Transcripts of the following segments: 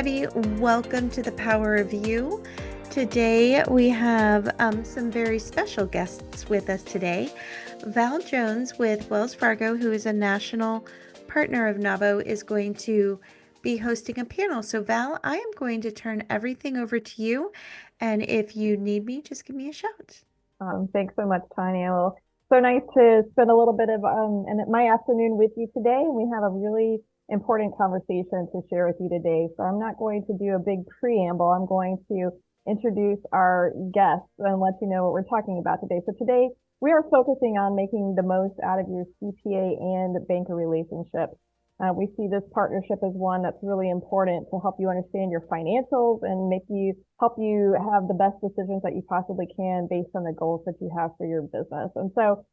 everybody. Welcome to the Power of You. Today we have some very special guests with us today. Val Jones with Wells Fargo, who is a national partner of NAWBO, is going to be hosting a panel. So Val, I am going to turn everything over to you. And if you need me, just give me a shout. Thanks so much, Tanya. Well, so nice to spend a little bit of my afternoon with you today. We have a really important conversation to share with you today. So I'm not going to do a big preamble. I'm going to introduce our guests and let you know what we're talking about today. So today we are focusing on making the most out of your CPA and banker relationship. We see this partnership as one that's really important to help you understand your financials and help you have the best decisions that you possibly can based on the goals that you have for your business. And so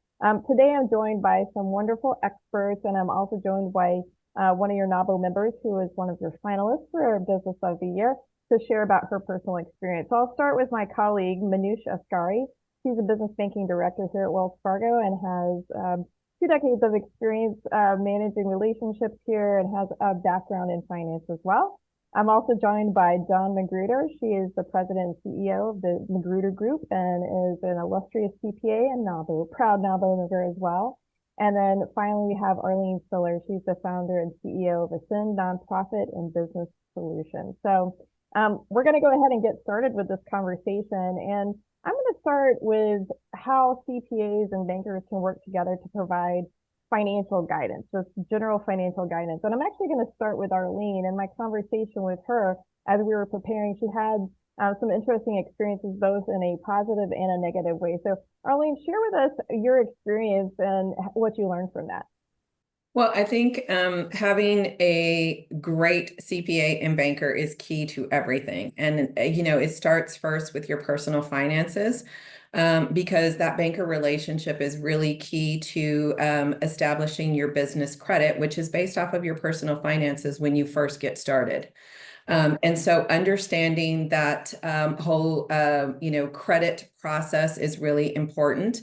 today I'm joined by some wonderful experts, and I'm also joined by one of your NAWBO members who is one of your finalists for Business of the Year to share about her personal experience. So I'll start with my colleague, Manoush Askari. She's a business banking director here at Wells Fargo and has 2 decades of experience managing relationships here and has a background in finance as well. I'm also joined by Dawn Magruder. She is the president and CEO of the Magruder Group and is an illustrious CPA and proud NAWBO member as well. And then finally, we have Arlene Siller. She's the founder and CEO of Ascend Nonprofit and Business Solutions. So we're going to go ahead and get started with this conversation. And I'm going to start with how CPAs and bankers can work together to provide financial guidance, just general financial guidance. And I'm actually going to start with Arlene. And my conversation with her as we were preparing, she had some interesting experiences, both in a positive and a negative way. So Arlene, share with us your experience and what you learned from that. Well, I think having a great CPA and banker is key to everything. And, it starts first with your personal finances because that banker relationship is really key to establishing your business credit, which is based off of your personal finances when you first get started. And so understanding that whole, credit process is really important.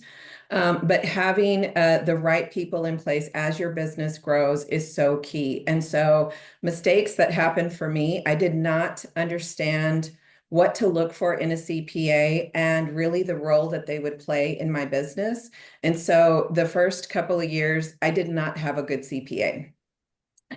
But having the right people in place as your business grows is so key. And so mistakes that happened for me, I did not understand what to look for in a CPA and really the role that they would play in my business. And so the first couple of years, I did not have a good CPA.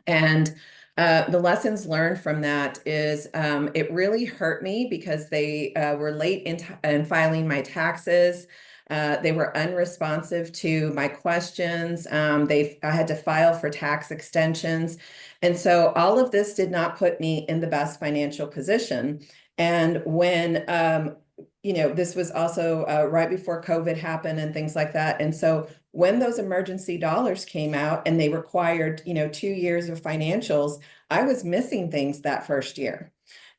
And the lessons learned from that is it really hurt me because they were late in filing my taxes. They were unresponsive to my questions. I had to file for tax extensions. And so all of this did not put me in the best financial position. And when, this was also right before COVID happened and things like that. And so when those emergency dollars came out and they required, 2 years of financials, I was missing things that first year.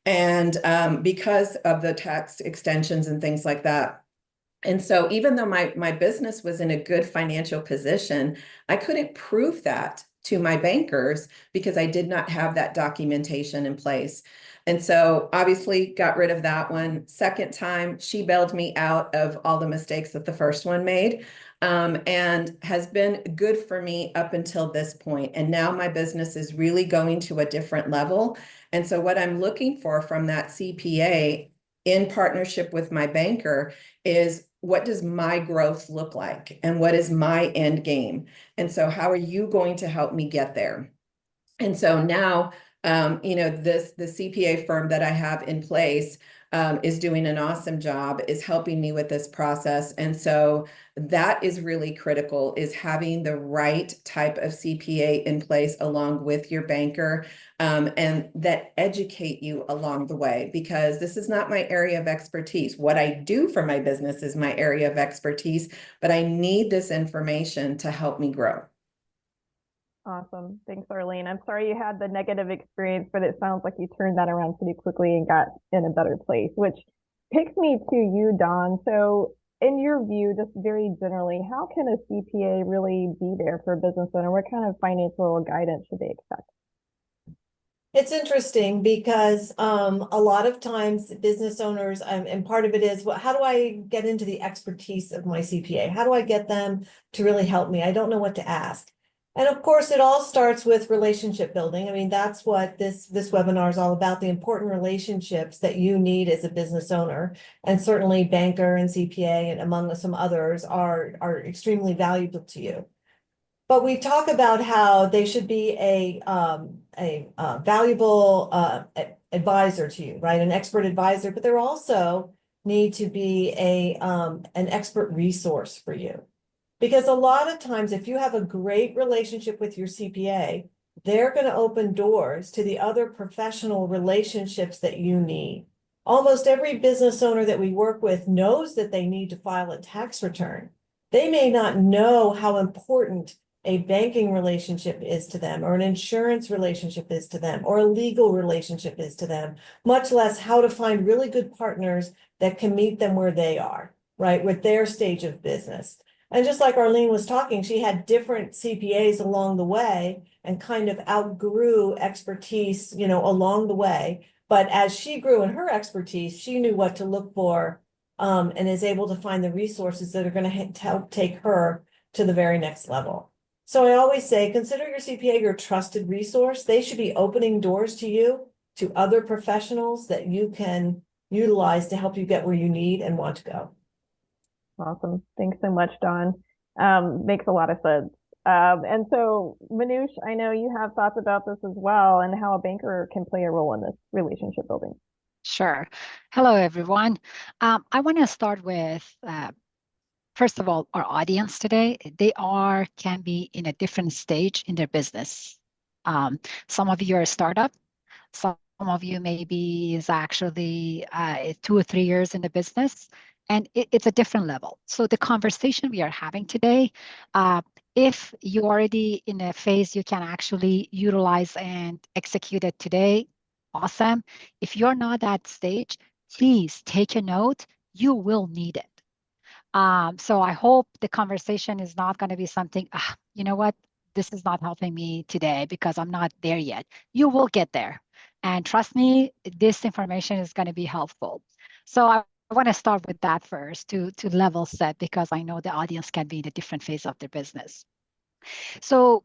And because of the tax extensions and things like that. And so even though my business was in a good financial position, I couldn't prove that to my bankers because I did not have that documentation in place. And so obviously got rid of that one. Second time, she bailed me out of all the mistakes that the first one made, and has been good for me up until this point. And now my business is really going to a different level. And so what I'm looking for from that CPA in partnership with my banker is, what does my growth look like? And what is my end game? And so how are you going to help me get there? And so now, the CPA firm that I have in place is doing an awesome job, is helping me with this process. And so that is really critical, is having the right type of CPA in place along with your banker, and that educate you along the way, because this is not my area of expertise. What I do for my business is my area of expertise, but I need this information to help me grow. Awesome. Thanks, Arlene. I'm sorry you had the negative experience, but it sounds like you turned that around pretty quickly and got in a better place, which takes me to you, Dawn. So in your view, just very generally, how can a CPA really be there for a business owner? What kind of financial guidance should they expect? It's interesting because a lot of times business owners, and part of it is, how do I get into the expertise of my CPA? How do I get them to really help me? I don't know what to ask. And of course, it all starts with relationship building. I mean, that's what this webinar is all about, the important relationships that you need as a business owner. And certainly banker and CPA and among some others are extremely valuable to you. But we talk about how they should be a valuable advisor to you, right? An expert advisor, but they're also need to be an expert resource for you. Because a lot of times, if you have a great relationship with your CPA, they're going to open doors to the other professional relationships that you need. Almost every business owner that we work with knows that they need to file a tax return. They may not know how important a banking relationship is to them, or an insurance relationship is to them, or a legal relationship is to them, much less how to find really good partners that can meet them where they are, right, with their stage of business. And just like Arlene was talking, she had different CPAs along the way and kind of outgrew expertise, along the way. But as she grew in her expertise, she knew what to look for, and is able to find the resources that are going to help take her to the very next level. So I always say, consider your CPA your trusted resource. They should be opening doors to you, to other professionals that you can utilize to help you get where you need and want to go. Awesome. Thanks so much, Dawn. Makes a lot of sense. And so, Manoush, I know you have thoughts about this as well and how a banker can play a role in this relationship building. Sure. Hello, everyone. I want to start with, first of all, our audience today. They can be in a different stage in their business. Some of you are a startup. Some of you maybe is actually 2 or 3 years in the business, and it's a different level. So the conversation we are having today, if you're already in a phase you can actually utilize and execute it today, awesome. If you're not at stage, please take a note. You will need it. So I hope the conversation is not going to be something, you know what, this is not helping me today because I'm not there yet. You will get there. And trust me, this information is going to be helpful. So I want to start with that first to level set, because I know the audience can be in a different phase of their business. So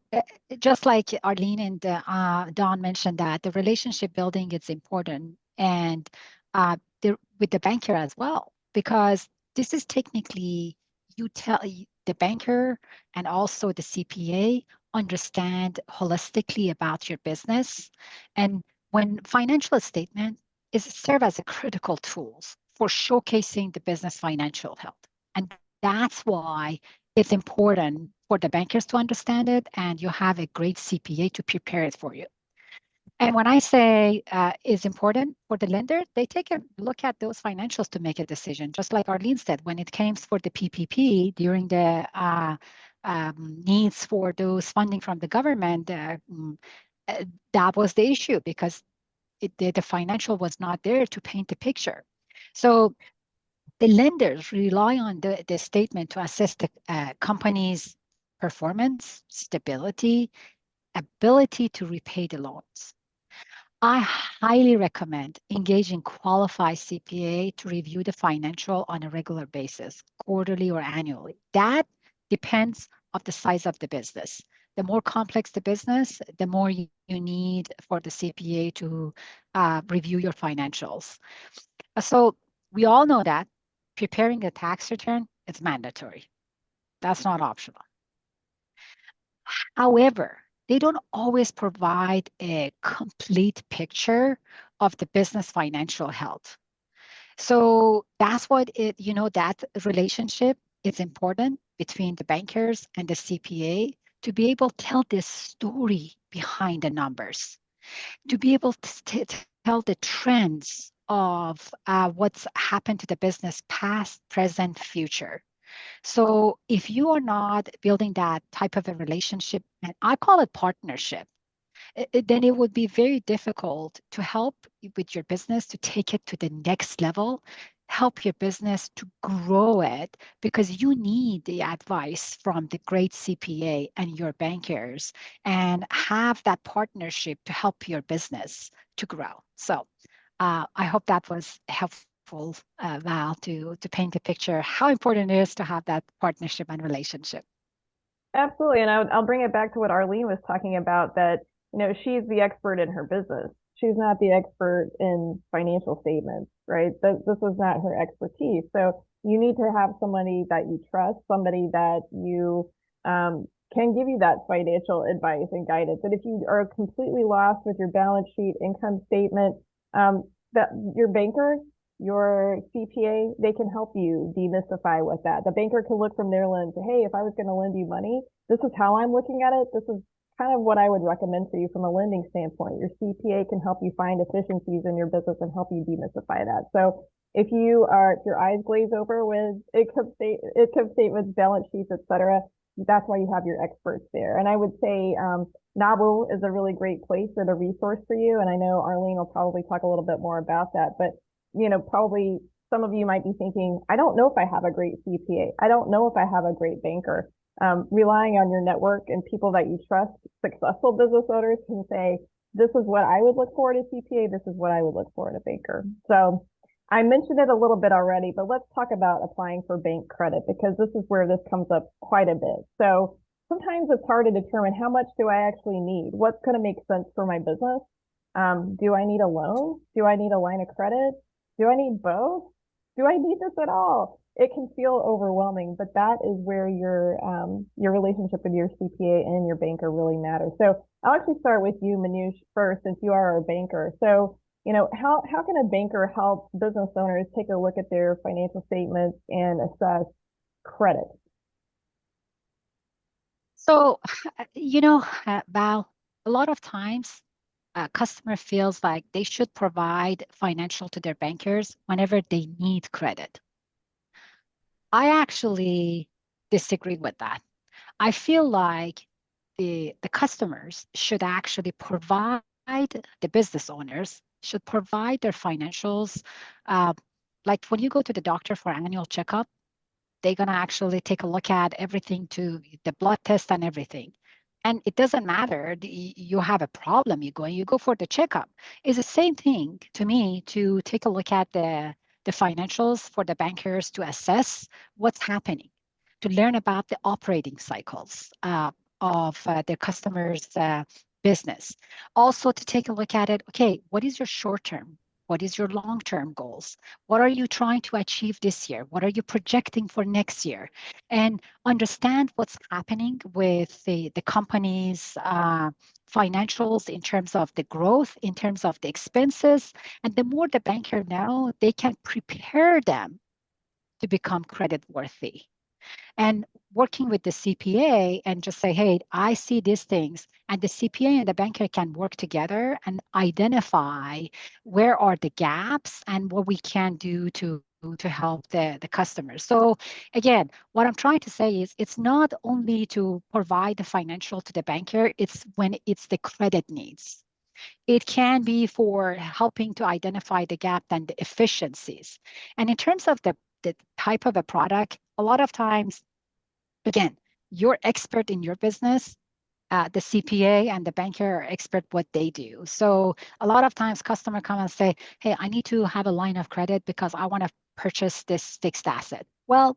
just like Arlene and Dawn mentioned, that the relationship building is important, and with the banker as well, because this is technically, you tell the banker and also the CPA understand holistically about your business. And when financial statement is serve as a critical tools for showcasing the business financial health. And that's why it's important for the bankers to understand it, and you have a great CPA to prepare it for you. And when I say is important for the lender, they take a look at those financials to make a decision. Just like Arlene said, when it came for the PPP during the needs for those funding from the government, that was the issue, because the financial was not there to paint the picture. So the lenders rely on the statement to assess the company's performance, stability, ability to repay the loans. I highly recommend engaging qualified CPA to review the financial on a regular basis, quarterly or annually. That depends on the size of the business. The more complex the business, the more you need for the CPA to review your financials. So we all know that preparing a tax return is mandatory. That's not optional. However, they don't always provide a complete picture of the business financial health. So that's what that relationship is important between the bankers and the CPA, to be able to tell this story behind the numbers, to be able to tell the trends of what's happened to the business past, present, future. So if you are not building that type of a relationship, and I call it partnership, then it would be very difficult to help with your business to take it to the next level, help your business to grow it, because you need the advice from the great CPA and your bankers, and have that partnership to help your business to grow. So I hope that was helpful, Val, to paint a picture how important it is to have that partnership and relationship. Absolutely. And I'll bring it back to what Arlene was talking about that, she's the expert in her business. She's not the expert in financial statements, right? This is not her expertise. So you need to have somebody that you trust, somebody that you can give you that financial advice and guidance. And if you are completely lost with your balance sheet, income statement, that your banker, your CPA, they can help you demystify with that. The banker can look from their lens, hey, if I was going to lend you money, this is how I'm looking at it. This is kind of what I would recommend for you from a lending standpoint. Your CPA can help you find efficiencies in your business and help you demystify that. So if your eyes glaze over with income statements, balance sheets, etc., that's why you have your experts there. And I would say Nabu is a really great place and a resource for you. And I know Arlene will probably talk a little bit more about that, but probably some of you might be thinking, I don't know if I have a great CPA. I don't know if I have a great banker. Relying on your network and people that you trust, successful business owners can say, this is what I would look for in a CPA. This is what I would look for in a banker. So I mentioned it a little bit already, but let's talk about applying for bank credit because this is where this comes up quite a bit. So sometimes it's hard to determine how much do I actually need? What's going to make sense for my business? Do I need a loan? Do I need a line of credit? Do I need both? Do I need this at all? It can feel overwhelming, but that is where your relationship with your CPA and your banker really matters. So I'll actually start with you, Manoush, first, since you are our banker. So, how can a banker help business owners take a look at their financial statements and assess credit? So, Val, a lot of times a customer feels like they should provide financial to their bankers whenever they need credit. I actually disagree with that. I feel like the customers should actually provide, the business owners should provide their financials. Uh, like when you go to the doctor for annual checkup, they're going to actually take a look at everything to the blood test and everything. And it doesn't matter, you have a problem, you go for the checkup. It's the same thing to me to take a look at the financials for the bankers to assess what's happening, to learn about the operating cycles of their customers' business. Also to take a look at it, okay, what is your short term? What is your long-term goals? What are you trying to achieve this year? What are you projecting for next year? And understand what's happening with the company's financials in terms of the growth, in terms of the expenses. And the more the banker know, they can prepare them to become credit worthy. And working with the CPA and just say, hey, I see these things. And the CPA and the banker can work together and identify where are the gaps and what we can do to help the customers. So again, what I'm trying to say is it's not only to provide the financial to the banker, it's when it's the credit needs. It can be for helping to identify the gap and the efficiencies. And in terms of the type of a product, a lot of times, again, you're expert in your business. The CPA and the banker are expert what they do. So a lot of times customer come and say, hey, I need to have a line of credit because I want to purchase this fixed asset. Well,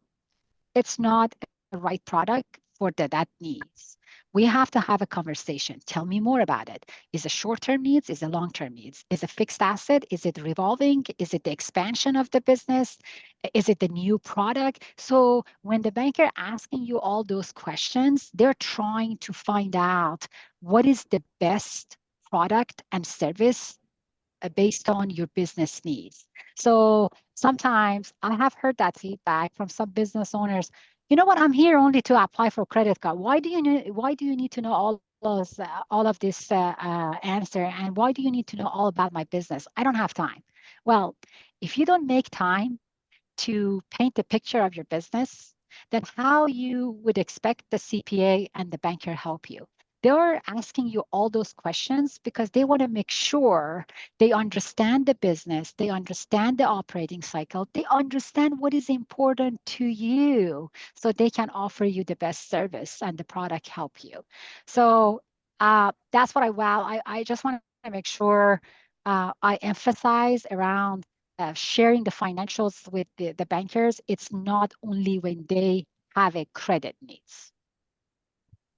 it's not the right product for that needs. We have to have a conversation. Tell me more about it. Is it short-term needs? Is it long-term needs? Is it fixed asset? Is it revolving? Is it the expansion of the business? Is it the new product? So when the banker asking you all those questions, they're trying to find out what is the best product and service based on your business needs. So sometimes I have heard that feedback from some business owners. You know what? I'm here only to apply for credit card. Why do you need to know all of this answer? And why do you need to know all about my business? I don't have time. Well, if you don't make time to paint the picture of your business, then how you would expect the CPA and the banker help you? They're asking you all those questions because they want to make sure they understand the business, they understand the operating cycle, they understand what is important to you so they can offer you the best service and the product help you. So that's what I just want to make sure I emphasize around sharing the financials with the bankers. It's not only when they have a credit needs.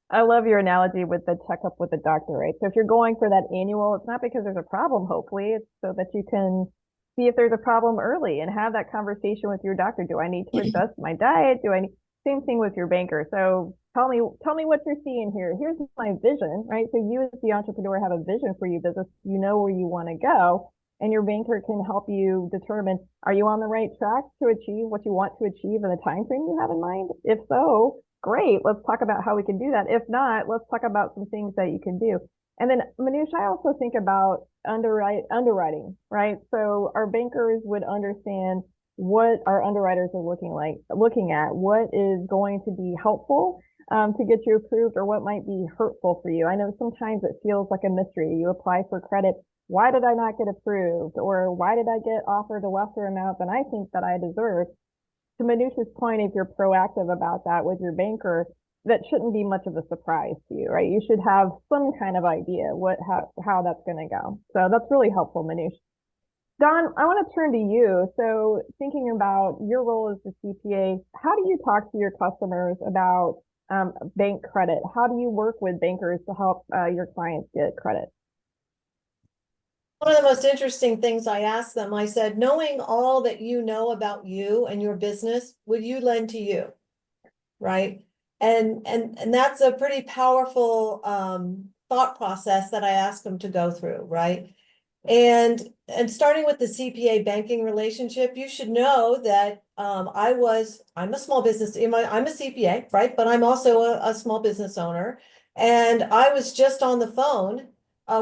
I love your analogy with the checkup with the doctor, right? So if you're going for that annual, it's not because there's a problem, hopefully, it's so that you can see if there's a problem early and have that conversation with your doctor. Do I need to adjust my diet? Do I need same thing with your banker. So tell me what you're seeing here. Here's my vision, right? So you as the entrepreneur have a vision for your business, you know where you want to go, and your banker can help you determine, are you on the right track to achieve what you want to achieve in the time frame you have in mind? If so, great, let's talk about how we can do that. If not, let's talk about some things that you can do. And then Manoush, I also think about underwriting, right? So our bankers would understand what our underwriters are looking at, what is going to be helpful to get you approved, or what might be hurtful for you. I know sometimes it feels like a mystery. You apply for credit. Why did I not get approved? Or why did I get offered a lesser amount than I think that I deserve? To Manoush's point, if you're proactive about that with your banker, that shouldn't be much of a surprise to you, right? You should have some kind of idea how that's going to go. So that's really helpful, Manoush. Don, I want to turn to you. So thinking about your role as the CPA, how do you talk to your customers about bank credit? How do you work with bankers to help your clients get credit? One of the most interesting things I asked them, I said, knowing all that you know about you and your business, would you lend to you? Right? And that's a pretty powerful thought process that I asked them to go through, right? And starting with the CPA banking relationship, you should know that I'm a small business, I'm a CPA, right? But I'm also a small business owner. And I was just on the phone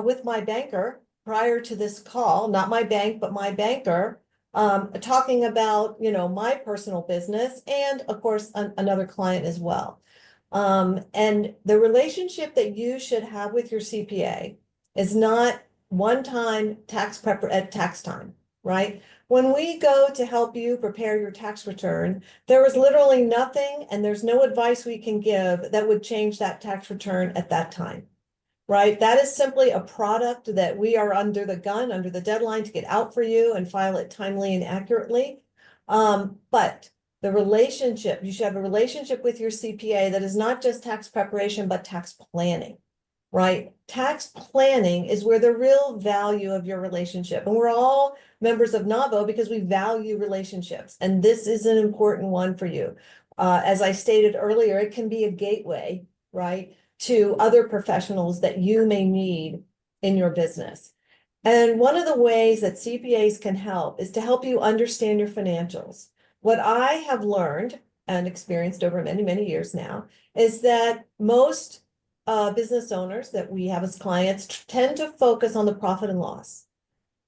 with my banker prior to this call, not my bank, but my banker, talking about, you know, my personal business and of course another client as well. And the relationship that you should have with your CPA is not one-time tax prep at tax time, right? When we go to help you prepare your tax return, there is literally nothing and there's no advice we can give that would change that tax return at that time, right? That is simply a product that we are under the gun, under the deadline to get out for you and file it timely and accurately. But the relationship, you should have a relationship with your CPA that is not just tax preparation, but tax planning. Right? Tax planning is where the real value of your relationship, and we're all members of NAWBO because we value relationships, and this is an important one for you. As I stated earlier, it can be a gateway, right, to other professionals that you may need in your business. And one of the ways that CPAs can help is to help you understand your financials. What I have learned and experienced over many, many years now is that most business owners that we have as clients tend to focus on the profit and loss.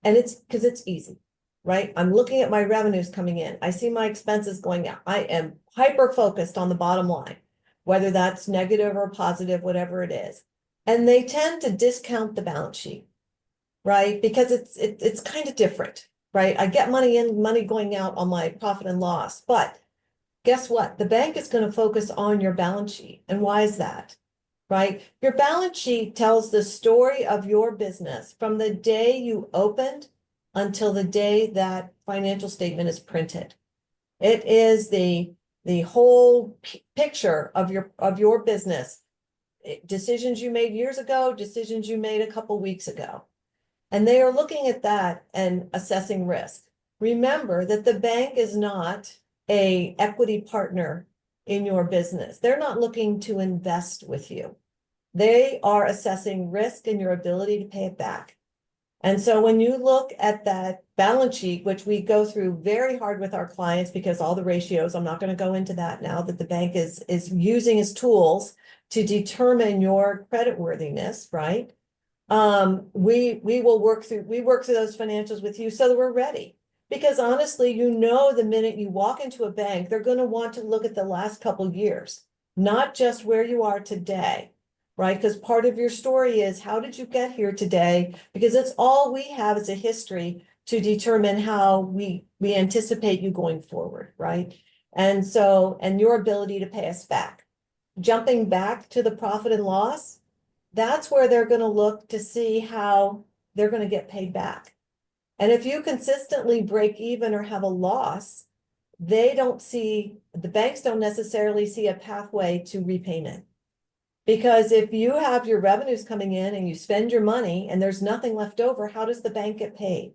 And it's because it's easy, right? I'm looking at my revenues coming in. I see my expenses going out. I am hyper focused on the bottom line, whether that's negative or positive, whatever it is. And they tend to discount the balance sheet, right? Because it's kind of different, right? I get money in, money going out on my profit and loss. But guess what? The bank is going to focus on your balance sheet. And why is that? Right? Your balance sheet tells the story of your business from the day you opened until the day that financial statement is printed. It is the whole picture of your business. Decisions you made years ago, decisions you made a couple weeks ago. And they are looking at that and assessing risk. Remember that the bank is not an equity partner in your business. They're not looking to invest with you. They are assessing risk and your ability to pay it back. And so when you look at that balance sheet, which we go through very hard with our clients because all the ratios, I'm not going to go into that now, that the bank is using as tools to determine your creditworthiness, right? We work through those financials with you so that we're ready. Because honestly, you know, the minute you walk into a bank, they're going to want to look at the last couple of years, not just where you are today. Right? Because part of your story is how did you get here today? Because it's all we have is a history to determine how we anticipate you going forward, right? And so, and your ability to pay us back. Jumping back to the profit and loss, that's where they're going to look to see how they're going to get paid back. And if you consistently break even or have a loss, the banks don't necessarily see a pathway to repayment. Because if you have your revenues coming in and you spend your money and there's nothing left over, how does the bank get paid?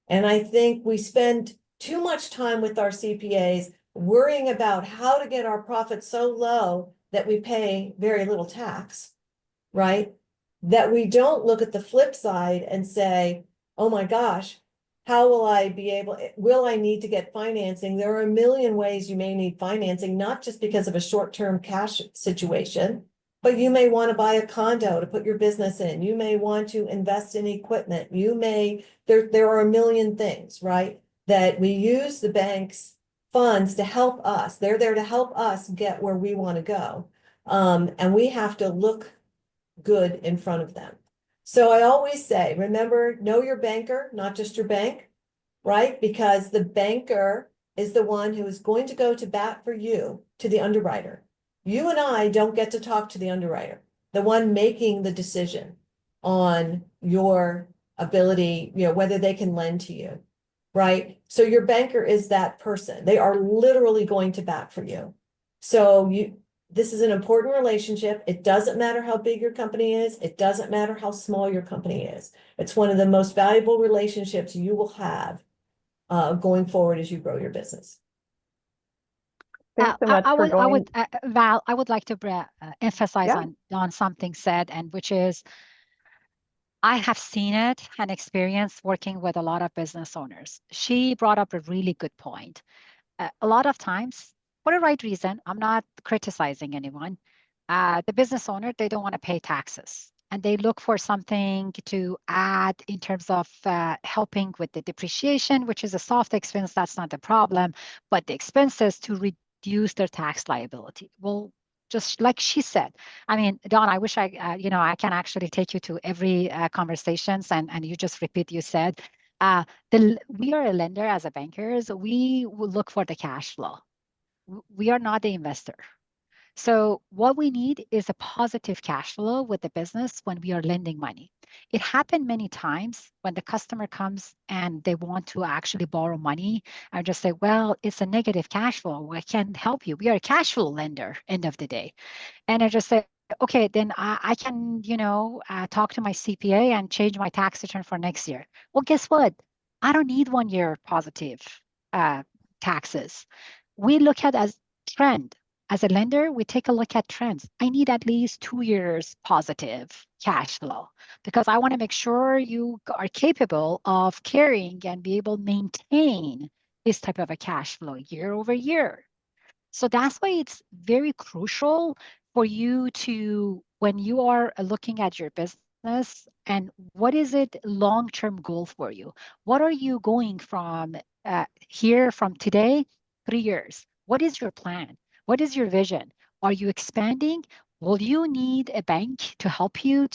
And I think we spend too much time with our CPAs worrying about how to get our profits so low that we pay very little tax, right? That we don't look at the flip side and say, oh my gosh, how will I be able, will I need to get financing? There are a million ways you may need financing, not just because of a short-term cash situation, but you may want to buy a condo to put your business in. You may want to invest in equipment. You may, there are a million things, right? That we use the bank's funds to help us. They're there to help us get where we want to go. And we have to look good in front of them. So I always say, remember, know your banker, not just your bank, right? Because the banker is the one who is going to go to bat for you, to the underwriter. You and I don't get to talk to the underwriter, the one making the decision on your ability, whether they can lend to you, right? So your banker is that person. They are literally going to bat for you. So this is an important relationship. It doesn't matter how big your company is. It doesn't matter how small your company is. It's one of the most valuable relationships you will have going forward as you grow your business. Thanks so much for going. Val, I would like to emphasize Yeah. on something said, and which is, I have seen it and experienced working with a lot of business owners. She brought up a really good point. A lot of times, for the right reason, I'm not criticizing anyone. The business owner, they don't want to pay taxes, and they look for something to add in terms of helping with the depreciation, which is a soft expense. That's not the problem, but the expenses to reduce their tax liability. Well, just like she said, I mean, Dawn, I wish I can actually take you to every conversations and you just repeat, you said, we are a lender as a bankers. We will look for the cash flow. We are not the investor. So what we need is a positive cash flow with the business when we are lending money. It happened many times when the customer comes and they want to actually borrow money. I just say, well, it's a negative cash flow. I can't help you. We are a cash flow lender, end of the day. And I just say, okay, then I can, talk to my CPA and change my tax return for next year. Well, guess what? I don't need 1 year positive taxes. We look at as trend. As a lender, we take a look at trends. I need at least 2 years positive cash flow because I want to make sure you are capable of carrying and be able to maintain this type of a cash flow year over year. So that's why it's very crucial for you to, when you are looking at your business, and what is it long-term goal for you? What are you going from here from today, 3 years? What is your plan? What is your vision? Are you expanding? Will you need a bank to help you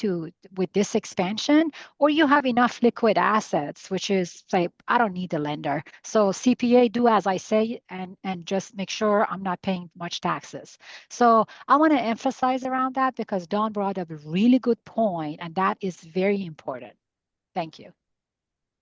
with this expansion? Or you have enough liquid assets, which is say, I don't need a lender. So CPA, do as I say and just make sure I'm not paying much taxes. So I want to emphasize around that because Dawn brought up a really good point, and that is very important. Thank you.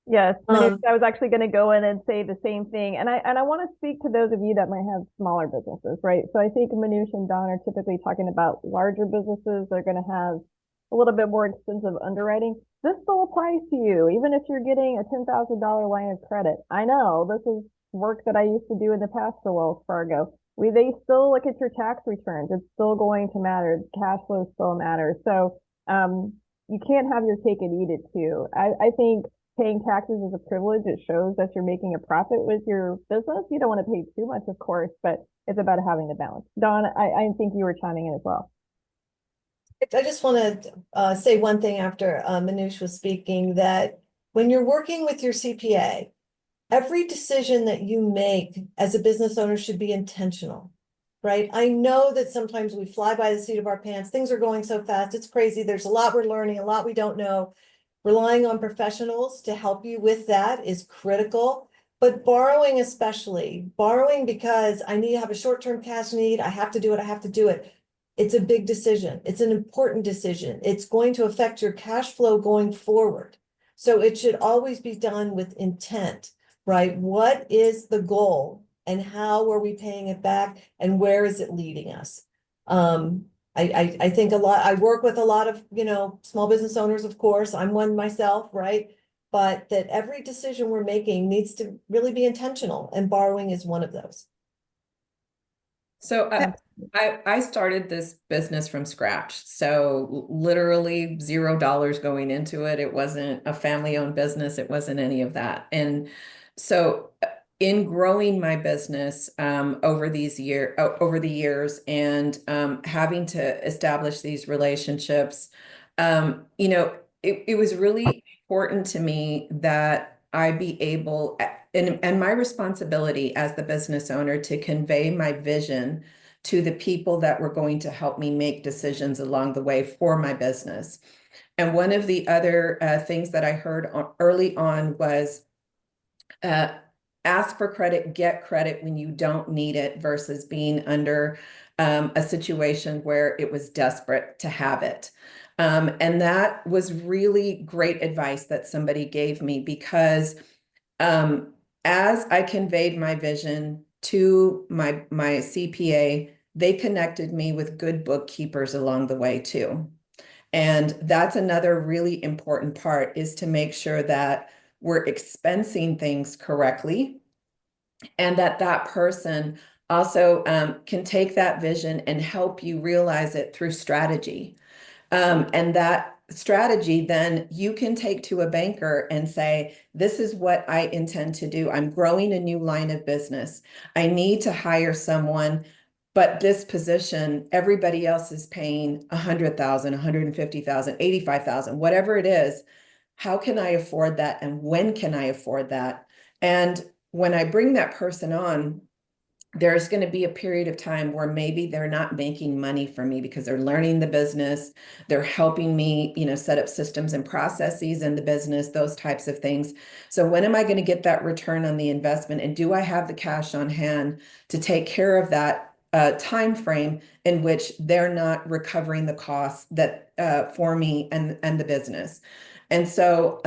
Yes, Manoush, I was actually going to go in and say the same thing. And I want to speak to those of you that might have smaller businesses, right? So I think Manoush and Dawn are typically talking about larger businesses. They're going to have a little bit more expensive underwriting. This still applies to you, even if you're getting a $10,000 line of credit. I know this is work that I used to do in the past for Wells Fargo. They still look at your tax returns. It's still going to matter. Cash flow still matters. So you can't have your cake and eat it too. I think paying taxes is a privilege. It shows that you're making a profit with your business. You don't want to pay too much, of course, but it's about having the balance. Dawn, I think you were chiming in as well. I just want to say one thing after Manoush was speaking, that when you're working with your CPA, every decision that you make as a business owner should be intentional, right? I know that sometimes we fly by the seat of our pants. Things are going so fast. It's crazy. There's a lot we're learning, a lot we don't know. Relying on professionals to help you with that is critical, but borrowing especially, borrowing because I need to have a short-term cash need, I have to do it. It's a big decision. It's an important decision. It's going to affect your cash flow going forward. So it should always be done with intent, right? What is the goal and how are we paying it back and where is it leading us? I think I work with a lot of, small business owners, of course, I'm one myself, right? But that every decision we're making needs to really be intentional, and borrowing is one of those. So That- I started this business from scratch. So literally $0 going into it. It wasn't a family-owned business. It wasn't any of that. And so in growing my business over the years and having to establish these relationships, it was really important to me that I be able and my responsibility as the business owner to convey my vision to the people that were going to help me make decisions along the way for my business. And one of the other things that I heard early on was uh, ask for credit, get credit when you don't need it versus being under a situation where it was desperate to have it. And that was really great advice that somebody gave me because as I conveyed my vision to my CPA, they connected me with good bookkeepers along the way too. And that's another really important part is to make sure that we're expensing things correctly and that that person also can take that vision and help you realize it through strategy. And that strategy, then you can take to a banker and say, this is what I intend to do. I'm growing a new line of business. I need to hire someone, but this position, everybody else is paying 100,000, 150,000, 85,000, whatever it is. How can I afford that? And when can I afford that? And when I bring that person on, there's going to be a period of time where maybe they're not making money for me because they're learning the business. They're helping me, set up systems and processes in the business, those types of things. So when am I going to get that return on the investment? And do I have the cash on hand to take care of that time frame in which they're not recovering the costs that for me and the business? And so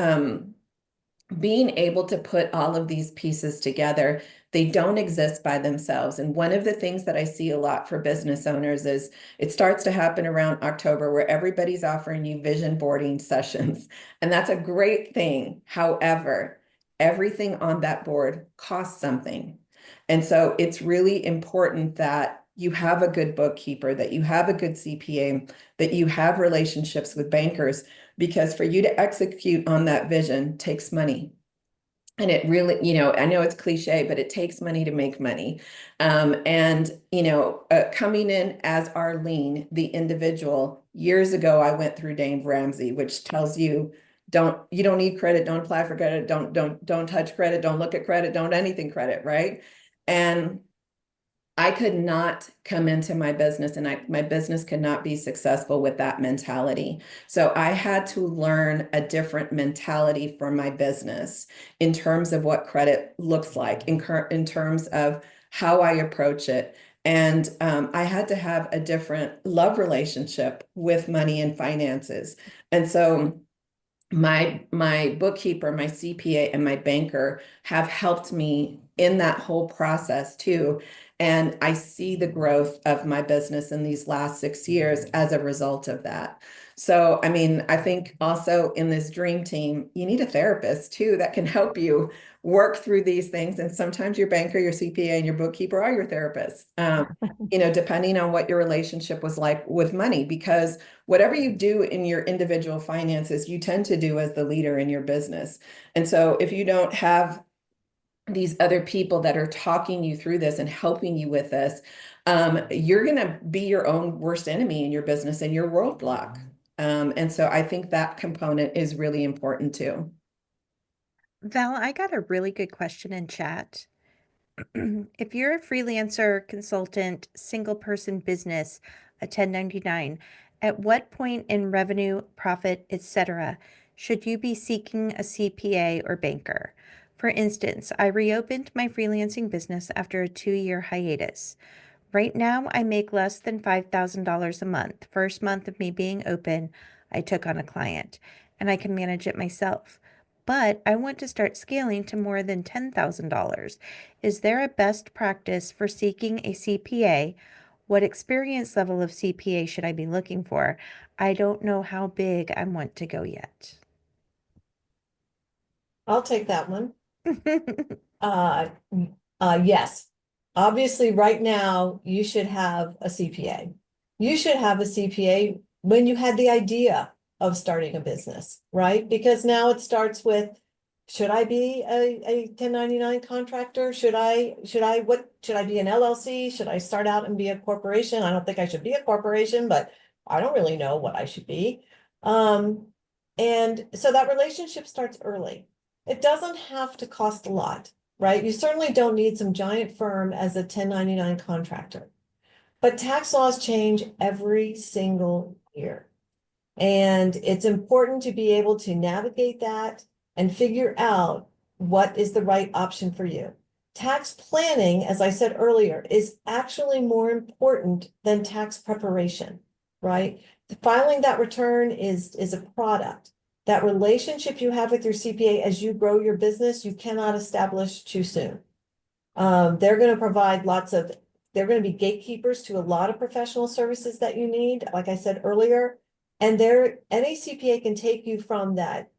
being able to put all of these pieces together, they don't exist by themselves. And one of the things that I see a lot for business owners is it starts to happen around October where everybody's offering you vision boarding sessions. And that's a great thing. However, everything on that board costs something. And so it's really important that you have a good bookkeeper, that you have a good CPA, that you have relationships with bankers, because for you to execute on that vision takes money. And it really, I know it's cliche, but it takes money to make money. Coming in as Arlene, the individual, years ago, I went through Dave Ramsey, which tells you, you don't need credit, don't apply for credit, don't touch credit, don't look at credit, don't anything credit, right? And I could not come into my business and my business could not be successful with that mentality. So I had to learn a different mentality for my business in terms of what credit looks like, in terms of how I approach it. And I had to have a different love relationship with money and finances. And so my bookkeeper, my CPA, and my banker have helped me in that whole process too. And I see the growth of my business in these last 6 years as a result of that. So, I mean, I think also in this dream team, you need a therapist too that can help you work through these things. And sometimes your banker, your CPA, and your bookkeeper are your therapist, depending on what your relationship was like with money, because whatever you do in your individual finances, you tend to do as the leader in your business. And so if you don't have these other people that are talking you through this and helping you with this, you're going to be your own worst enemy in your business and your roadblock. And so I think that component is really important too. Val, I got a really good question in chat. If you're a freelancer, consultant, single person business, a 1099, at what point in revenue, profit, etc., should you be seeking a CPA or banker? For instance, I reopened my freelancing business after a 2-year hiatus. Right now, I make less than $5,000 a month. First month of me being open, I took on a client, and I can manage it myself. But I want to start scaling to more than $10,000. Is there a best practice for seeking a CPA What experience level of CPA should I be looking for? I don't know how big I want to go yet. I'll take that one. Uh, yes. Obviously, right now, you should have a CPA. You should have a CPA when you had the idea of starting a business, right? Because now it starts with, should I be a 1099 contractor? Should I be an LLC? Should I start out and be a corporation? I don't think I should be a corporation, but I don't really know what I should be. And so that relationship starts early. It doesn't have to cost a lot, right? You certainly don't need some giant firm as a 1099 contractor. But tax laws change every single year. And it's important to be able to navigate that and figure out what is the right option for you. Tax planning, as I said earlier, is actually more important than tax preparation, right? Filing that return is a product. That relationship you have with your CPA as you grow your business, you cannot establish too soon. They're going to provide they're going to be gatekeepers to a lot of professional services that you need, like I said earlier. And any CPA can take you from that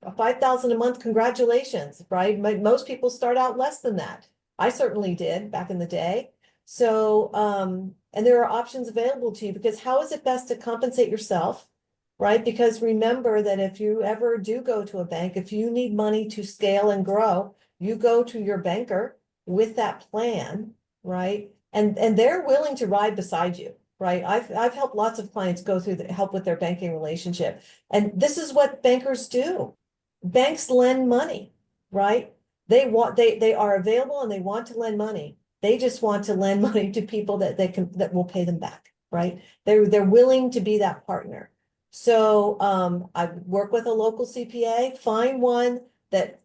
$5,000 a month, congratulations, right? Most people start out less than that. I certainly did back in the day. So, and there are options available to you, because how is it best to compensate yourself, right? Because remember that if you ever do go to a bank, if you need money to scale and grow, you go to your banker with that plan, right? And they're willing to ride beside you, right? I've helped lots of clients go through help with their banking relationship. And this is what bankers do. Banks lend money, right? They are available and they want to lend money. They just want to lend money to people that will pay them back, right? They're willing to be that partner. So I work with a local CPA, find one that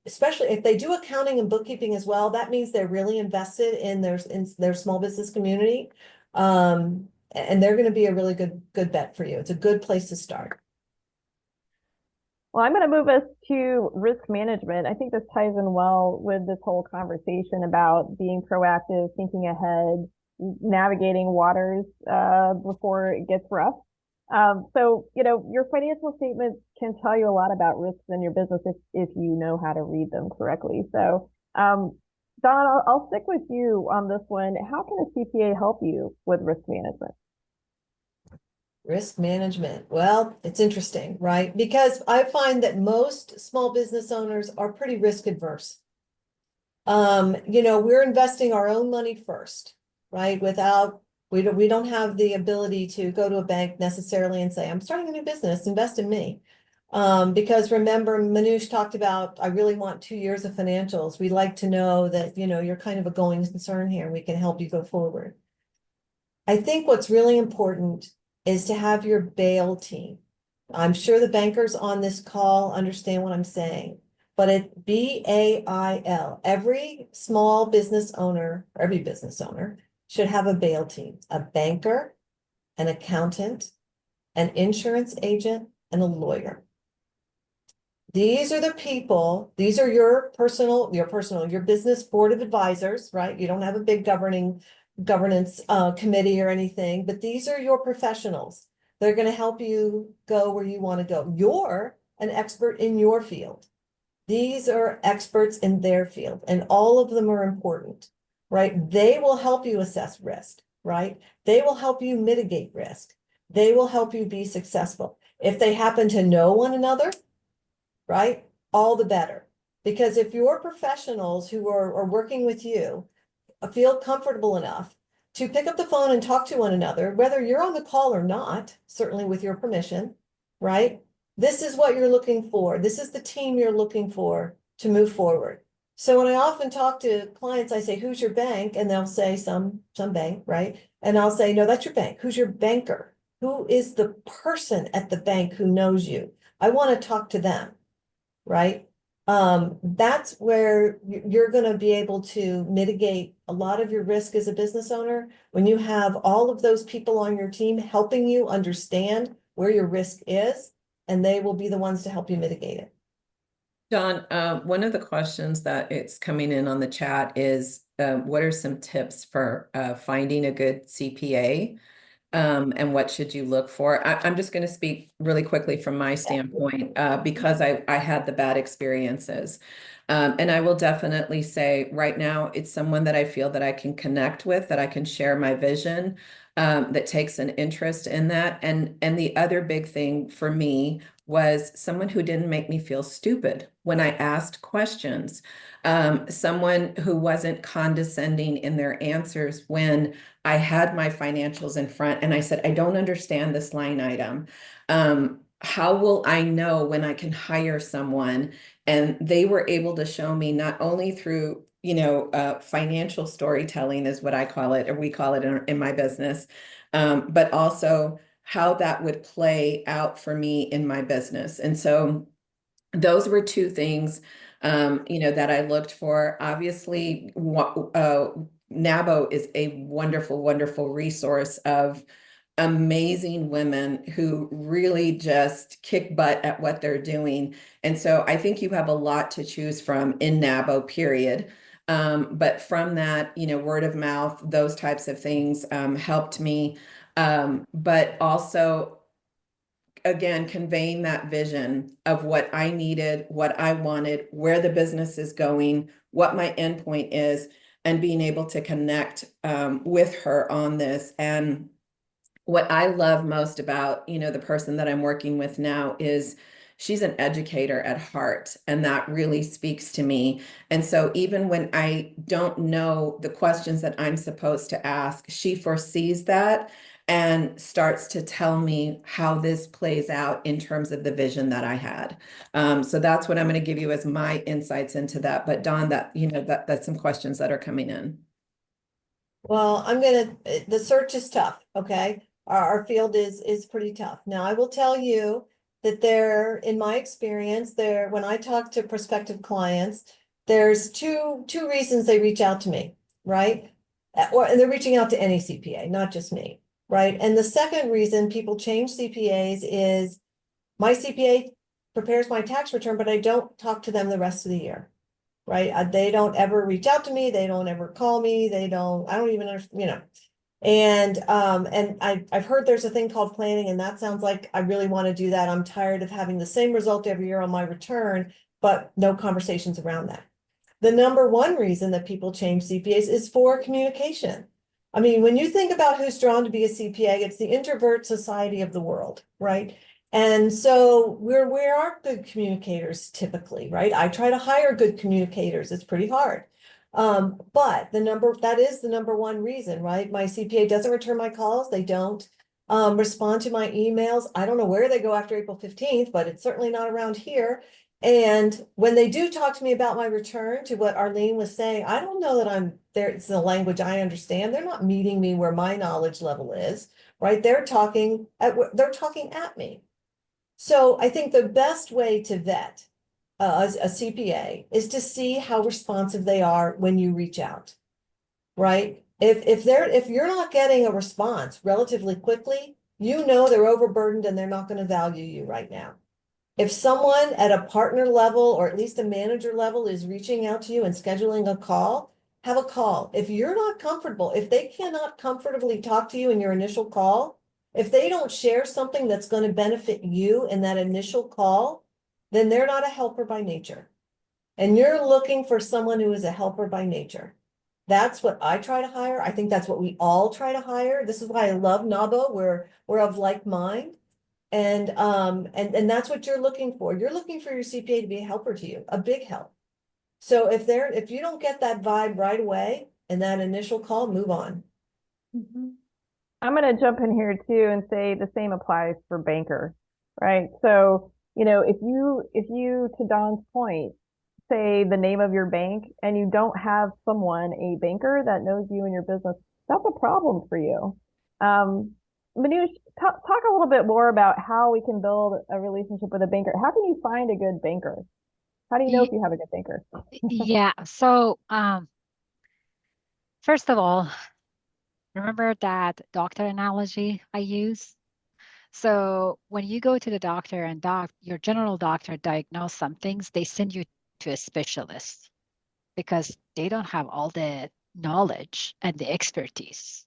especially if they do accounting and bookkeeping as well, that means they're really invested in their small business community. And they're going to be a really good bet for you. It's a good place to start. Well, I'm going to move us to risk management. I think this ties in well with this whole conversation about being proactive, thinking ahead, navigating waters before it gets rough. So, your financial statements can tell you a lot about risks in your business if you know how to read them correctly. So, Don, I'll stick with you on this one. How can a CPA help you with risk management? Risk management. Well, it's interesting, right? Because I find that most small business owners are pretty risk adverse. We're investing our own money first, right? We don't have the ability to go to a bank necessarily and say, I'm starting a new business, invest in me. Because remember, Manoush talked about, I really want 2 years of financials. We like to know that, you're kind of a going concern here and we can help you go forward. I think what's really important is to have your bail team. I'm sure the bankers on this call understand what I'm saying, but it BAIL, every small business owner, or every business owner should have a bail team, a banker, an accountant, an insurance agent, and a lawyer. These are the people, these are your business board of advisors, right? You don't have a big governance committee or anything, but these are your professionals. They're going to help you go where you want to go. You're an expert in your field. These are experts in their field, and all of them are important, right? They will help you assess risk, right? They will help you mitigate risk. They will help you be successful. If they happen to know one another, right? All the better. Because if your professionals who are working with you feel comfortable enough to pick up the phone and talk to one another, whether you're on the call or not, certainly with your permission, right? This is what you're looking for. This is the team you're looking for to move forward. So when I often talk to clients, I say, who's your bank? And they'll say some bank, right? And I'll say, no, that's your bank. Who's your banker? Who is the person at the bank who knows you? I want to talk to them, right? That's where you're going to be able to mitigate a lot of your risk as a business owner when you have all of those people on your team helping you understand where your risk is, and they will be the ones to help you mitigate it. Don, one of the questions that it's coming in on the chat is, what are some tips for finding a good CPA? And what should you look for? I'm just going to speak really quickly from my standpoint because I had the bad experiences. And I will definitely say right now, it's someone that I feel that I can connect with, that I can share my vision, that takes an interest in that. And the other big thing for me was someone who didn't make me feel stupid when I asked questions, someone who wasn't condescending in their answers when I had my financials in front and I said, I don't understand this line item. How will I know when I can hire someone? And they were able to show me not only through, financial storytelling is what I call it, or we call it in my business, but also how that would play out for me in my business. And so those were two things, that I looked for. Obviously, NABO is a wonderful, wonderful resource of amazing women who really just kick butt at what they're doing. And so I think you have a lot to choose from in NABO, period. But from that, word of mouth, those types of things helped me. But also, again, conveying that vision of what I needed, what I wanted, where the business is going, what my endpoint is, and being able to connect with her on this. And what I love most about, the person that I'm working with now is she's an educator at heart, and that really speaks to me. And so even when I don't know the questions that I'm supposed to ask, she foresees that and starts to tell me how this plays out in terms of the vision that I had. So that's what I'm going to give you as my insights into that. But Dawn, that's some questions that are coming in. Well, the search is tough, okay? Our field is pretty tough. Now, I will tell you that in my experience, when I talk to prospective clients, there's two reasons they reach out to me, right? And they're reaching out to any CPA, not just me, right? And the second reason people change CPAs is my CPA prepares my tax return, but I don't talk to them the rest of the year. Right? They don't ever reach out to me. They don't ever call me. I don't even understand, And I've heard there's a thing called planning, and that sounds like I really want to do that. I'm tired of having the same result every year on my return, but no conversations around that. The number one reason that people change CPAs is for communication. I mean, when you think about who's drawn to be a CPA, it's the introvert society of the world, right? And so we aren't good communicators typically, right? I try to hire good communicators. It's pretty hard. But that is the number one reason, right? My CPA doesn't return my calls. They don't respond to my emails. I don't know where they go after April 15th, but it's certainly not around here. And when they do talk to me about my return, to what Arlene was saying, I don't know that I'm there. It's the language I understand. They're not meeting me where my knowledge level is, right? They're talking at me. So I think the best way to vet a CPA is to see how responsive they are when you reach out, right? If you're not getting a response relatively quickly, they're overburdened and they're not going to value you right now. If someone at a partner level or at least a manager level is reaching out to you and scheduling a call, have a call. If you're not comfortable, if they cannot comfortably talk to you in your initial call, if they don't share something that's going to benefit you in that initial call, then they're not a helper by nature. And you're looking for someone who is a helper by nature. That's what I try to hire. I think that's what we all try to hire. This is why I love NABO. We're of like mind. And that's what you're looking for. You're looking for your CPA to be a helper to you, a big help. So if you don't get that vibe right away in that initial call, move on. Mm-hmm. I'm going to jump in here too and say the same applies for bankers, right? So, if you, to Dawn's point, say the name of your bank and you don't have a banker that knows you and your business, that's a problem for you. Manoush, talk a little bit more about how we can build a relationship with a banker. How can you find a good banker? How do you know if you have a good banker? Yeah. So, first of all, remember that doctor analogy I use? So when you go to the doctor and your general doctor diagnose some things, they send you to a specialist because they don't have all the knowledge and the expertise.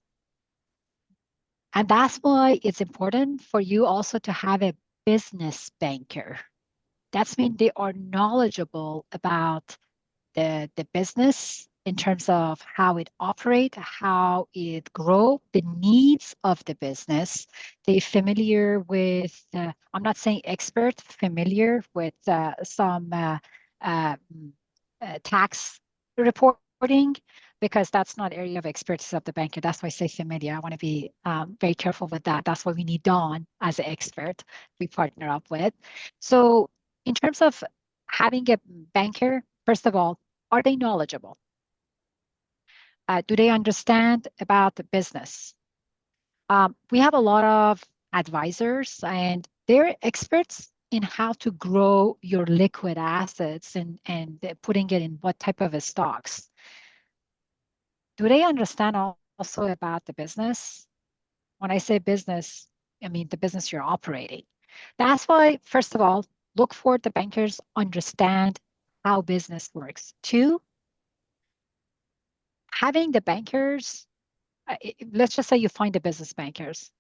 And that's why it's important for you also to have a business banker. That's mean they are knowledgeable about the business in terms of how it operates, how it grow, the needs of the business. They're familiar with, I'm not saying expert, familiar with some tax reporting, because that's not area of expertise of the banker. That's why I say familiar. I want to be very careful with that. That's why we need Dawn as an expert we partner up with. So in terms of having a banker, first of all, are they knowledgeable? Do they understand about the business? We have a lot of advisors and they're experts in how to grow your liquid assets and putting it in what type of a stocks. Do they understand also about the business? When I say business, I mean the business you're operating. That's why, first of all, look for the bankers understand how business works. Two, having the bankers, let's just say you find the business bankers.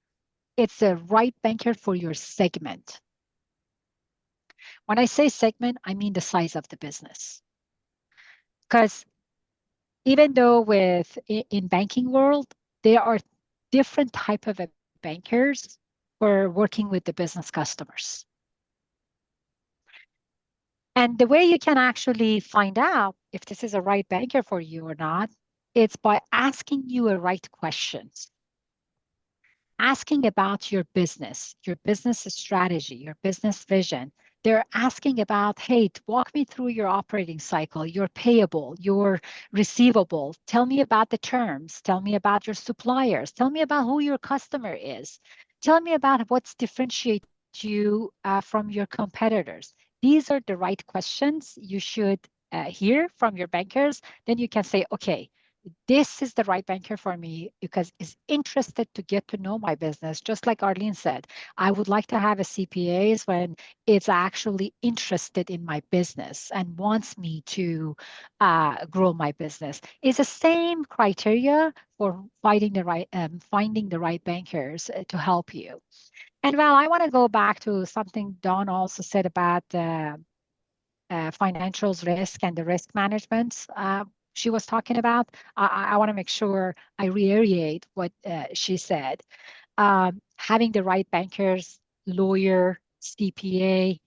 It's the right banker for your segment. When I say segment, I mean the size of the business. Because even though in banking world, there are different type of bankers for working with the business customers. And the way you can actually find out if this is a right banker for you or not, it's by asking you a right questions. Asking about your business strategy, your business vision. They're asking about, hey, walk me through your operating cycle, your payable, your receivable. Tell me about the terms. Tell me about your suppliers. Tell me about who your customer is. Tell me about what's differentiates you from your competitors. These are the right questions you should hear from your bankers. Then you can say, okay, this is the right banker for me because is interested to get to know my business. Just like Arlene said, I would like to have a CPA when it's actually interested in my business and wants me to grow my business. It's the same criteria for finding the right bankers to help you. And well, I want to go back to something Dawn also said about financials risk and the risk management she was talking about. I want to make sure I reiterate what she said. Having the right bankers, lawyer, CPA,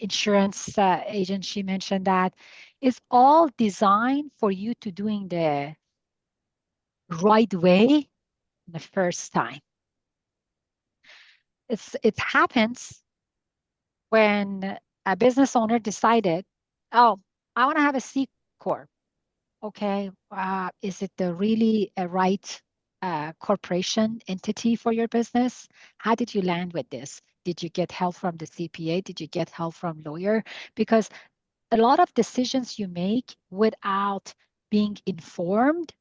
insurance agent, she mentioned that, is all designed for you to doing the right way the first time. It happens when a business owner decided, oh, I want to have a C Corp. Okay, is it really a right corporation entity for your business? How did you land with this? Did you get help from the CPA? Did you get help from lawyer? Because a lot of decisions you make without being informed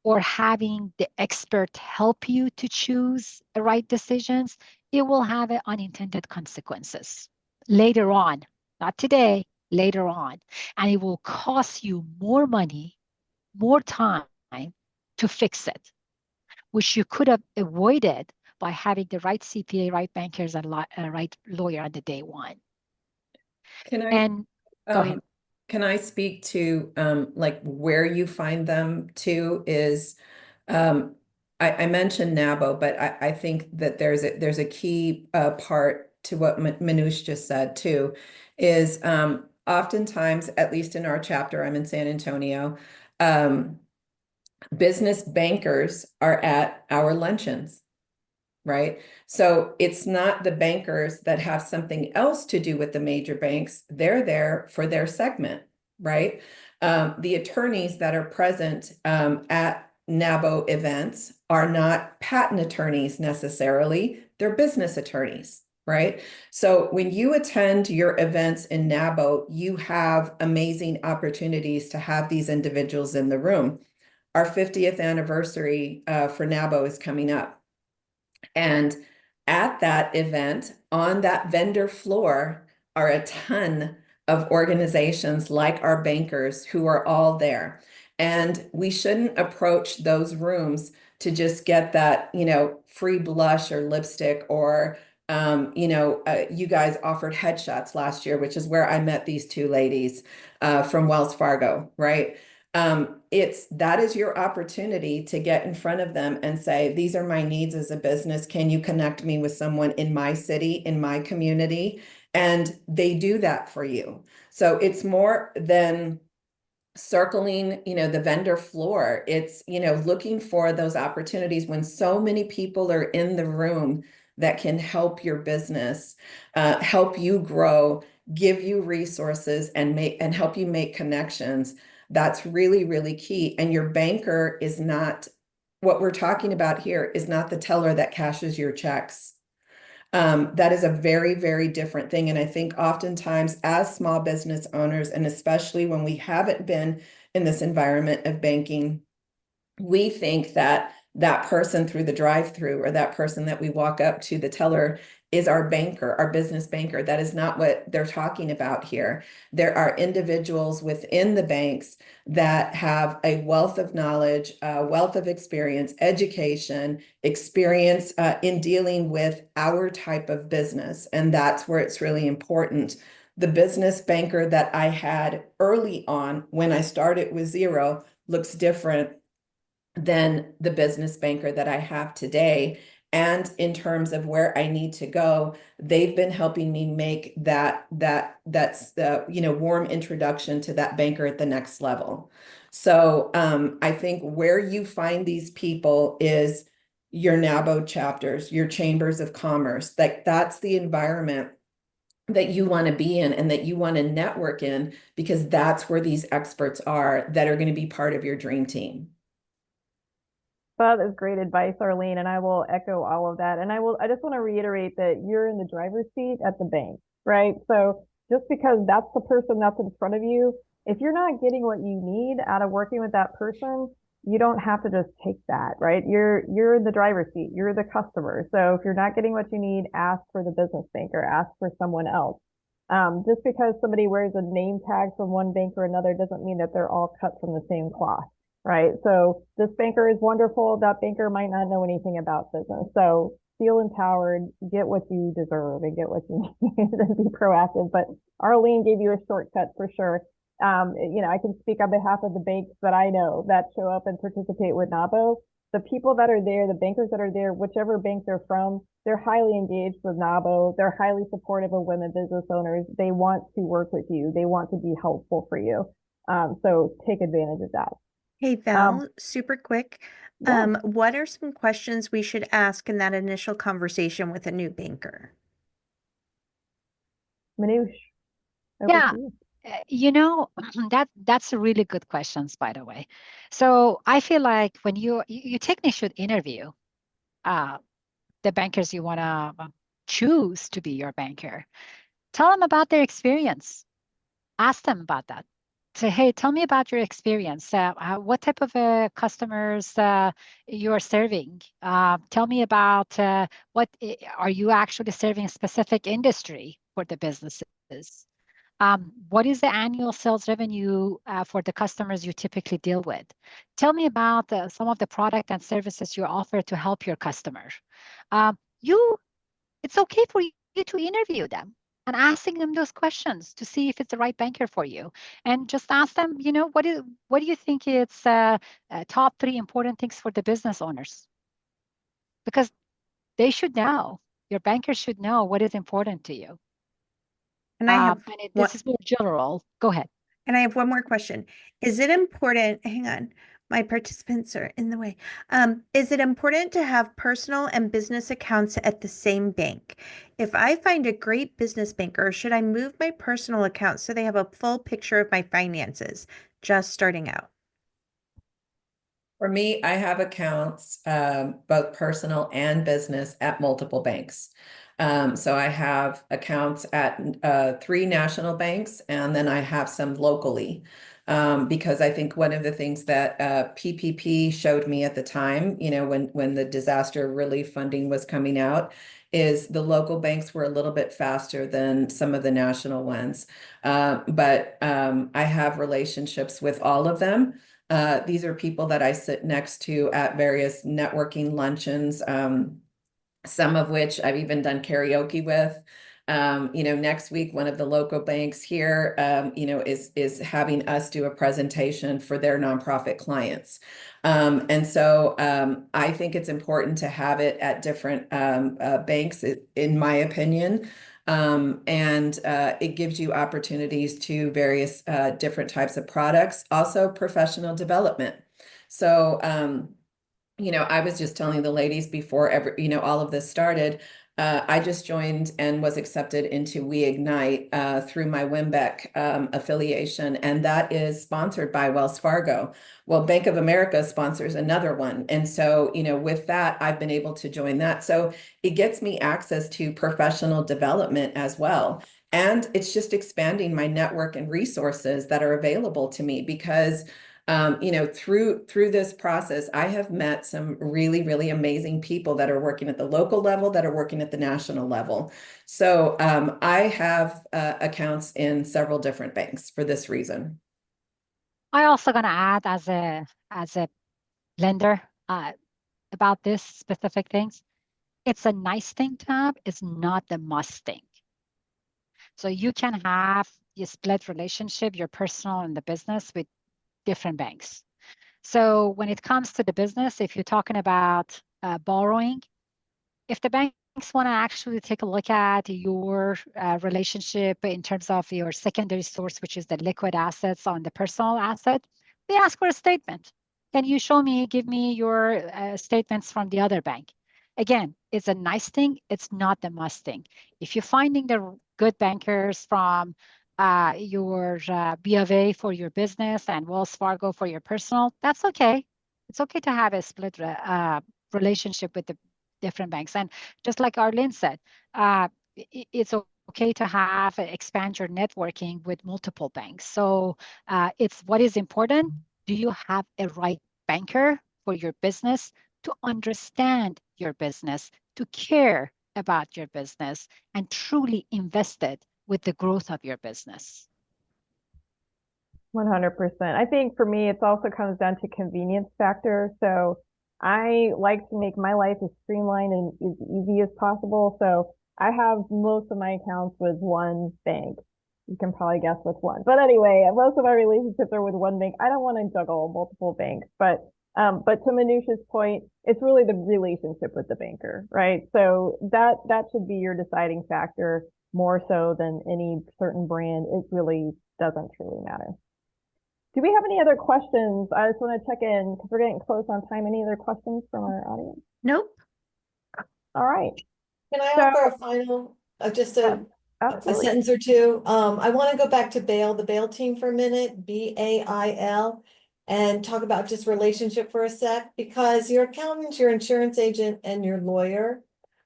or having the expert help you to choose the right decisions, it will have unintended consequences later on, not today, later on. And it will cost you more money, more time to fix it, which you could have avoided by having the right CPA, right bankers, and right lawyer on the day one. Can I, And go ahead. Can I speak to like where you find them too is I mentioned NABO, but I think that there's a key part to what Manoush just said too, is oftentimes, at least in our chapter, I'm in San Antonio, business bankers are at our luncheons. Right. So it's not the bankers that have something else to do with the major banks. They're there for their segment. Right. The attorneys that are present at NABO events are not patent attorneys necessarily. They're business attorneys. Right. So when you attend your events in NABO, you have amazing opportunities to have these individuals in the room. Our 50th anniversary for NABO is coming up. And at that event, on that vendor floor, are a ton of organizations like our bankers who are all there. And we shouldn't approach those rooms to just get that, free blush or lipstick or, you guys offered headshots last year, which is where I met these two ladies from Wells Fargo, right? That is your opportunity to get in front of them and say, these are my needs as a business. Can you connect me with someone in my city, in my community? And they do that for you. So it's more than circling, the vendor floor. It's, looking for those opportunities when so many people are in the room that can help your business, help you grow, give you resources and help you make connections. That's really, really key. And your banker is not, what we're talking about here is not the teller that cashes your checks. That is a very, very different thing. And I think oftentimes as small business owners, and especially when we haven't been in this environment of banking, we think that that person through the drive-through or that person that we walk up to, the teller, is our banker, our business banker. That is not what they're talking about here. There are individuals within the banks that have a wealth of knowledge, a wealth of experience, education, experience in dealing with our type of business. And that's where it's really important. The business banker that I had early on when I started with zero looks different than the business banker that I have today. And in terms of where I need to go, they've been helping me make that's the, warm introduction to that banker at the next level. So I think where you find these people is your NABO chapters, your chambers of commerce. That's the environment that you want to be in and that you want to network in, because that's where these experts are that are going to be part of your dream team. That is great advice, Arlene, and I will echo all of that. And I just want to reiterate that you're in the driver's seat at the bank, right? So just because that's the person that's in front of you, if you're not getting what you need out of working with that person, you don't have to just take that, right? You're in the driver's seat, you're the customer. So if you're not getting what you need, ask for the business banker, ask for someone else. Just because somebody wears a name tag from one bank or another doesn't mean that they're all cut from the same cloth. Right. So this banker is wonderful. That banker might not know anything about business. So feel empowered, get what you deserve and get what you need and be proactive. But Arlene gave you a shortcut for sure. I can speak on behalf of the banks that I know that show up and participate with NABO. The people that are there, the bankers that are there, whichever bank they're from, they're highly engaged with NABO. They're highly supportive of women business owners. They want to work with you. They want to be helpful for you. So take advantage of that. Hey, Val, super quick. Yeah. What are some questions we should ask in that initial conversation with a new banker? Manoush. Yeah. That's a really good questions, by the way. So I feel like when you technically should interview the bankers you want to choose to be your banker. Tell them about their experience. Ask them about that. Say, hey, tell me about your experience. What type of customers you are serving? Tell me about what are you actually serving a specific industry for the businesses? What is the annual sales revenue for the customers you typically deal with? Tell me about some of the product and services you offer to help your customers. It's okay for you to interview them and asking them those questions to see if it's the right banker for you. And just ask them, what do you think it's top 3 important things for the business owners? Because they should know, your banker should know what is important to you. And I have this is more general. Go ahead. And I have one more question. Is it important? Hang on. My participants are in the way. Is it important to have personal and business accounts at the same bank? If I find a great business banker, should I move my personal account so they have a full picture of my finances just starting out? For me, I have accounts, both personal and business, at multiple banks. So I have accounts at 3 national banks, and then I have some locally. Because I think one of the things that PPP showed me at the time, when the disaster relief funding was coming out, is the local banks were a little bit faster than some of the national ones. But I have relationships with all of them. These are people that I sit next to at various networking luncheons, some of which I've even done karaoke with. Next week, one of the local banks here, is having us do a presentation for their nonprofit clients. And so I think it's important to have it at different banks, in my opinion. And it gives you opportunities to various different types of products, also professional development. So, I was just telling the ladies before all of this started, I just joined and was accepted into We Ignite through my Wimbec affiliation, and that is sponsored by Wells Fargo. Well, Bank of America sponsors another one. And so, with that, I've been able to join that. So it gets me access to professional development as well. And it's just expanding my network and resources that are available to me because through this process, I have met some really, really amazing people that are working at the local level, that are working at the national level. So I have accounts in several different banks for this reason. I also gonna add as a lender about this specific things. It's a nice thing to have. It's not the must thing. So you can have your split relationship, your personal and the business with different banks. So when it comes to the business, if you're talking about borrowing, if the banks want to actually take a look at your relationship in terms of your secondary source, which is the liquid assets on the personal asset, they ask for a statement. Can you give me your statements from the other bank? Again, it's a nice thing. It's not the must thing. If you're finding the good bankers from your B of A for your business and Wells Fargo for your personal, that's okay. It's okay to have a split relationship with the different banks. And just like Arlene said, it's okay to expand your networking with multiple banks. So it's what is important. Do you have a right banker for your business to understand your business, to care about your business, and truly invested with the growth of your business? 100%. I think for me, it also comes down to convenience factor. So I like to make my life as streamlined and as easy as possible. So I have most of my accounts with one bank. You can probably guess which one. But anyway, most of my relationships are with one bank. I don't want to juggle multiple banks. But to Manoush's point, it's really the relationship with the banker, right? So that should be your deciding factor more so than any certain brand. It really doesn't truly matter. Do we have any other questions? I just want to check in because we're getting close on time. Any other questions from our audience? Nope. All right. Can I So- offer a final, just a Absolutely. sentence or two? I want to go back to BAIL, the BAIL team for a minute, BAIL, and talk about just relationship for a sec, because your accountant, your insurance agent, and your lawyer,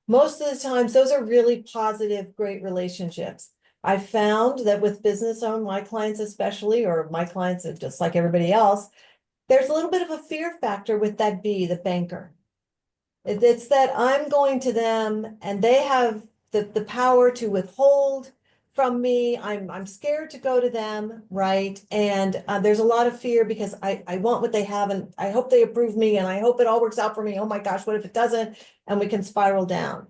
most of the times, those are really positive, great relationships. I found that with business owned, my clients especially, or my clients just like everybody else, there's a little bit of a fear factor with that B, the banker. It's that I'm going to them and they have the power to withhold from me. I'm scared to go to them, right? And there's a lot of fear because I want what they have and I hope they approve me and I hope it all works out for me. Oh my gosh, what if it doesn't? And we can spiral down.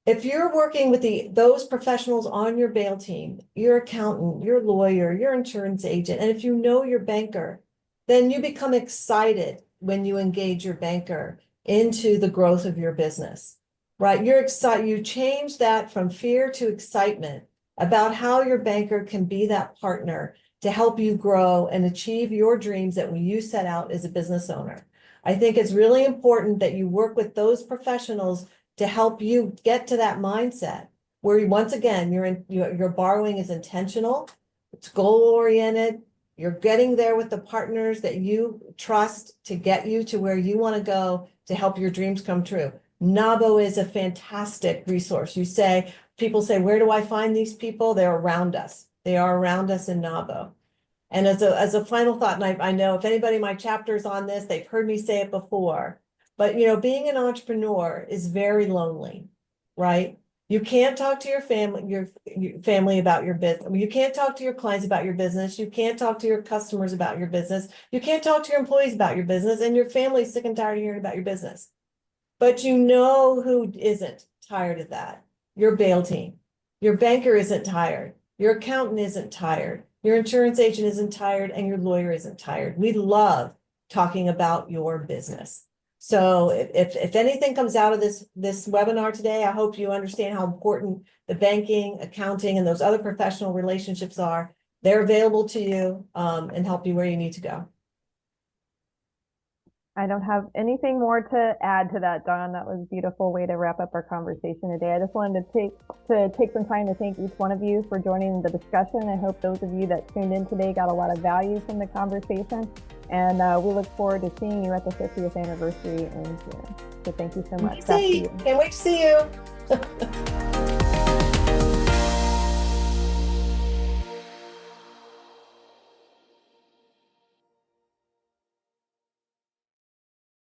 If you're working with those professionals on your BAIL team, your accountant, your lawyer, your insurance agent, and if you know your banker, then you become excited when you engage your banker into the growth of your business, right? You're excited. You change that from fear to excitement about how your banker can be that partner to help you grow and achieve your dreams that when you set out as a business owner. I think it's really important that you work with those professionals to help you get to that mindset where once again, your borrowing is intentional, it's goal-oriented, you're getting there with the partners that you trust to get you to where you want to go to help your dreams come true. NAWBO is a fantastic resource. People say, where do I find these people? They're around us. They are around us in NAWBO. And as a final thought, and I know if anybody in my chapters on this, they've heard me say it before, but being an entrepreneur is very lonely, right? You can't talk to your family about your business. You can't talk to your clients about your business. You can't talk to your customers about your business. You can't talk to your employees about your business, and your family's sick and tired of hearing about your business. But you know who isn't tired of that? Your bail team. Your banker isn't tired. Your accountant isn't tired. Your insurance agent isn't tired, and your lawyer isn't tired. We love talking about your business. So if anything comes out of this webinar today, I hope you understand how important the banking, accounting, and those other professional relationships are. They're available to you and help you where you need to go. I don't have anything more to add to that, Dawn. That was a beautiful way to wrap up our conversation today. I just wanted to take some time to thank each one of you for joining the discussion. I hope those of you that tuned in today got a lot of value from the conversation. And we look forward to seeing you at the 50th anniversary in June. So thank you so much. Can't wait to see you.